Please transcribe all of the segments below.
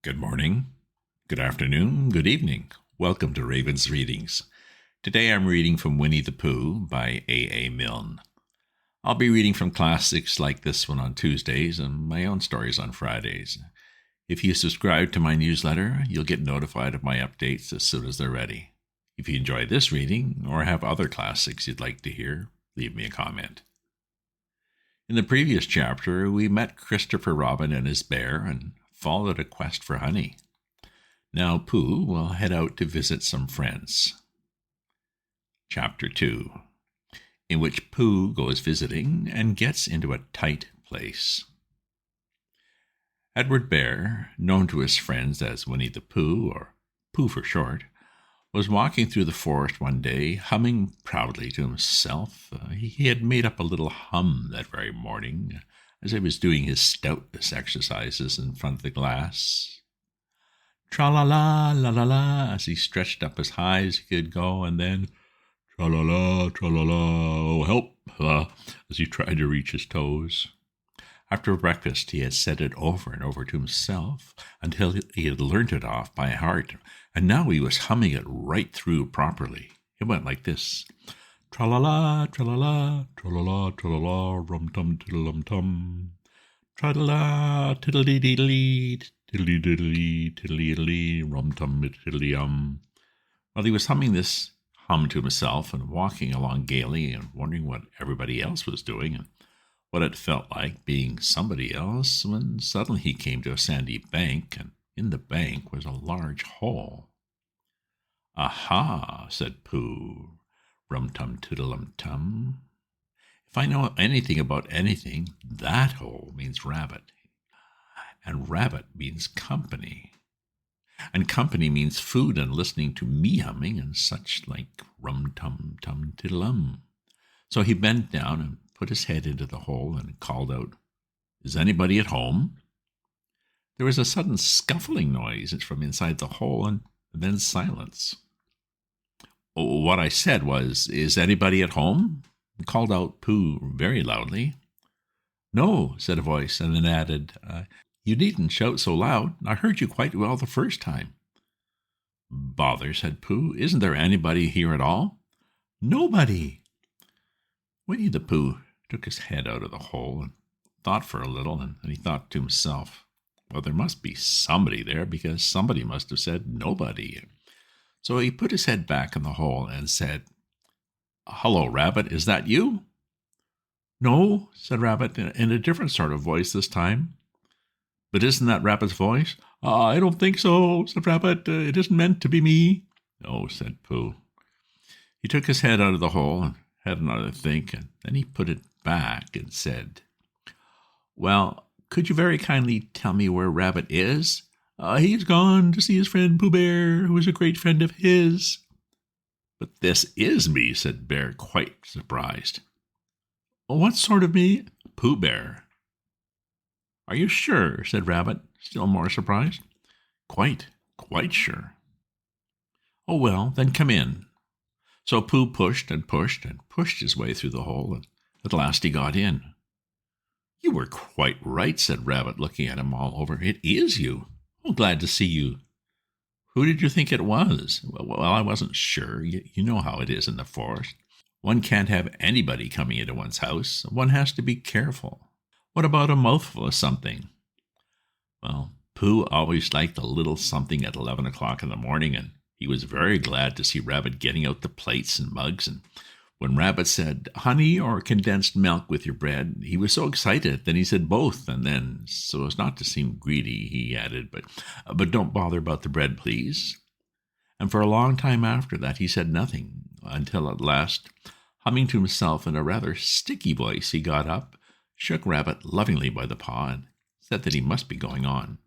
Good morning, good afternoon, good evening. Welcome to Raven's Readings. Today I'm reading from Winnie the Pooh by A. Milne. I'll be reading from classics like this one on Tuesdays and my own stories on Fridays. If you subscribe to my newsletter, you'll get notified of my updates as soon as they're ready. If you enjoy this reading or have other classics you'd like to hear, leave me a comment. In the previous chapter, we met Christopher Robin and his bear and followed a quest for honey. Now Pooh will head out to visit some friends. Chapter 2, in which Pooh goes visiting and gets into a tight place. Edward Bear, known to his friends as Winnie the Pooh, or Pooh for short, was walking through the forest one day, humming proudly to himself. He had made up a little hum that very morning, as he was doing his stoutness exercises in front of the glass. Tra-la-la, la-la-la, as he stretched up as high as he could go, and then tra-la-la, tra-la-la, oh help, as he tried to reach his toes. After breakfast, he had said it over and over to himself until he had learnt it off by heart, and now he was humming it right through properly. It went like this. Tra-la-la, tra-la-la, tra-la-la, tra-la-la, rum-tum, tiddle-um-tum. Tra-la-la, tiddle-dee-dee-dee, tiddle-dee-dee-dee, tiddle-dee-dee, rum-tum, tiddle-dee-um. While he was humming this hum to himself and walking along gaily and wondering what everybody else was doing and what it felt like being somebody else, when suddenly he came to a sandy bank, and in the bank was a large hole. "Aha," said Pooh, rum-tum-tiddle-um-tum. "If I know anything about anything, that hole means rabbit, and rabbit means company, and company means food and listening to me humming and such like rum-tum-tum-tiddle-um." So he bent down and put his head into the hole and called out, "Is anybody at home?" There was a sudden scuffling noise from inside the hole, and then silence. "What I said was, 'Is anybody at home?'" called out Pooh very loudly. "No," said a voice, and then added, "You needn't shout so loud. I heard you quite well the first time." "Bother," said Pooh. "Isn't there anybody here at all?" "Nobody." Winnie the Pooh took his head out of the hole and thought for a little, and he thought to himself, well, there must be somebody there, because somebody must have said nobody. So he put his head back in the hole and said, "Hello, Rabbit, is that you?" "No," said Rabbit, in a different sort of voice this time. "But isn't that Rabbit's voice?" "I don't think so," said Rabbit. "It isn't meant to be me." "Oh," said Pooh. He took his head out of the hole and had another think, and then he put it back and said, "Well, could you very kindly tell me where Rabbit is?" "He's gone to see his friend Pooh Bear, who is a great friend of his." "But this is me," said Bear, quite surprised. "What sort of me?" "Pooh Bear." "Are you sure?" said Rabbit, still more surprised. Quite sure." "Oh, well, then come in." So Pooh pushed and pushed and pushed his way through the hole, and at last he got in. "You were quite right," said Rabbit, looking at him all over. "It is you. Oh, glad to see you. Who did you think it was?" "Well, I wasn't sure. You know how it is in the forest. One can't have anybody coming into one's house. One has to be careful. What about a mouthful of something?" Well, Pooh always liked a little something at 11 o'clock in the morning, and he was very glad to see Rabbit getting out the plates and mugs, and when Rabbit said, "Honey or condensed milk with your bread," he was so excited that he said both, and then, so as not to seem greedy, he added, but don't bother about the bread, please." And for a long time after that he said nothing, until at last, humming to himself in a rather sticky voice, he got up, shook Rabbit lovingly by the paw, and said that he must be going on.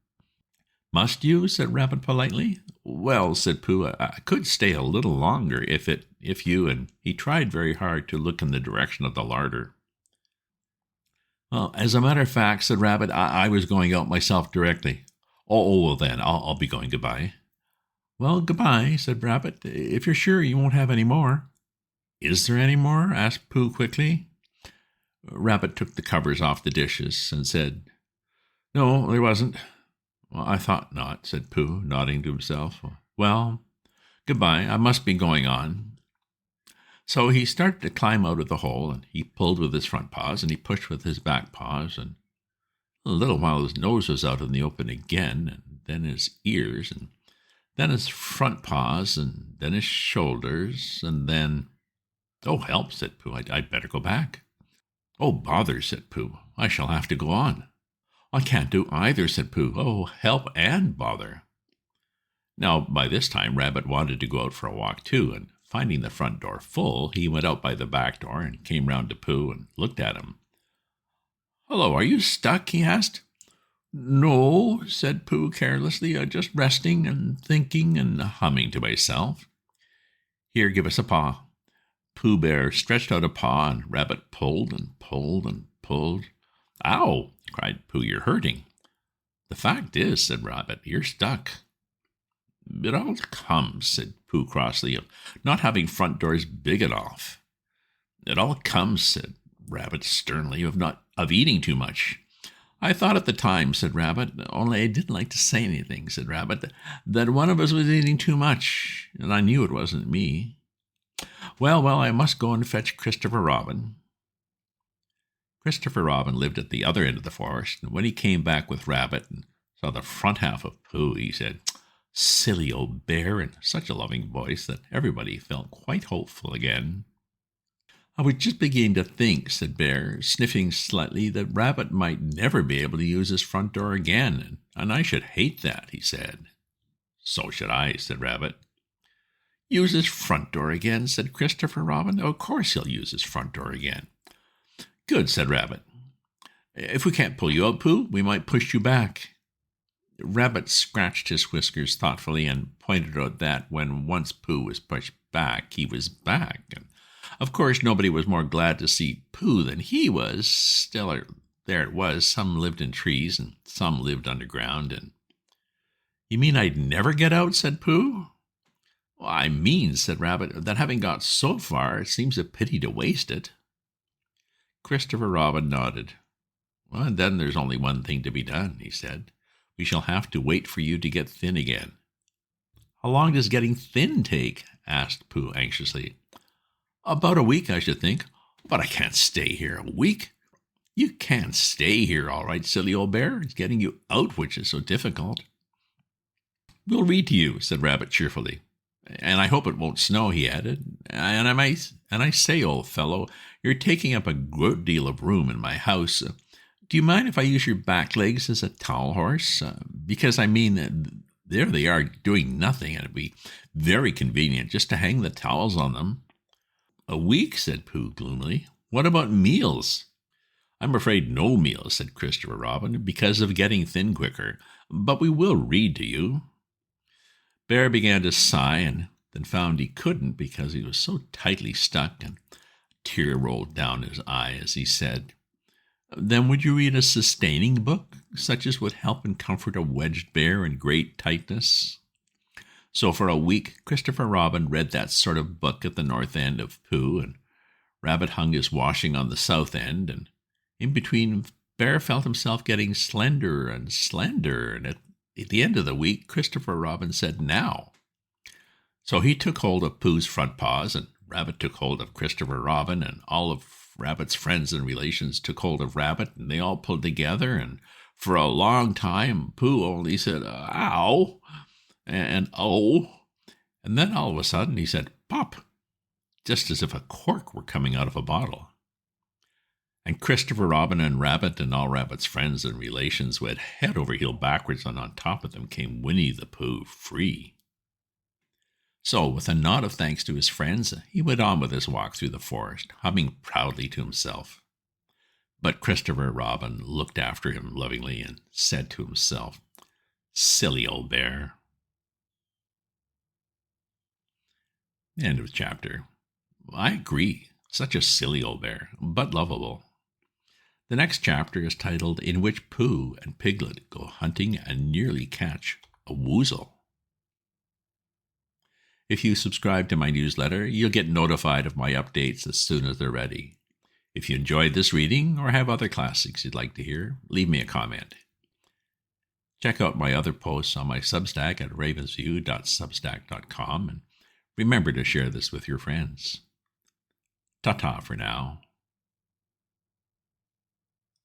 "Must you?" said Rabbit politely. "Well," said Pooh, "I could stay a little longer if you," and he tried very hard to look in the direction of the larder. "Well, as a matter of fact," said Rabbit, I was going out myself directly." Well then, I'll be going. Goodbye." "Well, goodbye," said Rabbit, "if you're sure you won't have any more." "Is there any more?" asked Pooh quickly. Rabbit took the covers off the dishes and said, "No, there wasn't." Well, I thought not, said Pooh, nodding to himself. Well, goodbye, I must be going on. So he started to climb out of the hole, and he pulled with his front paws, and he pushed with his back paws, and a little while his nose was out in the open again, and then his ears, and then his front paws, and then his shoulders, and then... Oh, help, said Pooh, I'd better go back. Oh, bother, said Pooh, I shall have to go on. I can't do either, said Pooh. Oh, help and bother. Now, by this time, Rabbit wanted to go out for a walk too, and finding the front door full, he went out by the back door and came round to Pooh and looked at him. Hello, are you stuck? He asked. No, said Pooh carelessly, just resting and thinking and humming to myself. Here, give us a paw. Pooh Bear stretched out a paw, and Rabbit pulled and pulled and pulled. Ow, cried Pooh, you're hurting. The fact is, said Rabbit, you're stuck. It all comes, said Pooh crossly, of not having front doors big enough. It all comes, said Rabbit sternly, of eating too much. I thought at the time, said Rabbit, only I didn't like to say anything, said Rabbit, that one of us was eating too much, and I knew it wasn't me. Well, I must go and fetch Christopher Robin. Christopher Robin lived at the other end of the forest, and when he came back with Rabbit and saw the front half of Pooh, he said, Silly old bear, in such a loving voice that everybody felt quite hopeful again. I was just beginning to think, said Bear, sniffing slightly, that Rabbit might never be able to use his front door again, and I should hate that, he said. So should I, said Rabbit. Use his front door again, said Christopher Robin. Of course he'll use his front door again. Good, said Rabbit. If we can't pull you out, Pooh, we might push you back. Rabbit scratched his whiskers thoughtfully and pointed out that when once Pooh was pushed back, he was back. And of course, nobody was more glad to see Pooh than he was. Still, there it was. Some lived in trees and some lived underground. And You mean I'd never get out, said Pooh. Well, I mean, said Rabbit, that having got so far, it seems a pity to waste it. Christopher Robin nodded. Well, and then there's only one thing to be done, he said. We shall have to wait for you to get thin again. How long does getting thin take? Asked Pooh anxiously. About a week, I should think. But I can't stay here a week. You can't stay here, all right, silly old bear. It's getting you out which is so difficult. We'll read to you, said Rabbit cheerfully. And I hope it won't snow, he added. And I say, old fellow, you're taking up a good deal of room in my house. Do you mind if I use your back legs as a towel horse? Because, I mean, there they are doing nothing, and it'd be very convenient just to hang the towels on them. A week, said Pooh gloomily. What about meals? I'm afraid no meals, said Christopher Robin, because of getting thin quicker. But we will read to you. Bear began to sigh, and then found he couldn't because he was so tightly stuck, and a tear rolled down his eye as he said, Then would you read a sustaining book, such as would help and comfort a wedged bear in great tightness? So for a week, Christopher Robin read that sort of book at the north end of Pooh, and Rabbit hung his washing on the south end, and in between, Bear felt himself getting slender and slender, and at the end of the week, Christopher Robin said, Now. So he took hold of Pooh's front paws, and Rabbit took hold of Christopher Robin, and all of Rabbit's friends and relations took hold of Rabbit, and they all pulled together, and for a long time, Pooh only said, Ow, and oh, and then all of a sudden he said, Pop, just as if a cork were coming out of a bottle. And Christopher Robin and Rabbit and all Rabbit's friends and relations went head over heel backwards, and on top of them came Winnie the Pooh free. So, with a nod of thanks to his friends, he went on with his walk through the forest, humming proudly to himself. But Christopher Robin looked after him lovingly and said to himself, Silly old bear. End of chapter. I agree. Such a silly old bear, but lovable. The next chapter is titled In Which Pooh and Piglet Go Hunting and Nearly Catch a Woozle. If you subscribe to my newsletter, you'll get notified of my updates as soon as they're ready. If you enjoyed this reading or have other classics you'd like to hear, leave me a comment. Check out my other posts on my Substack at ravensview.substack.com, and remember to share this with your friends. Ta-ta for now.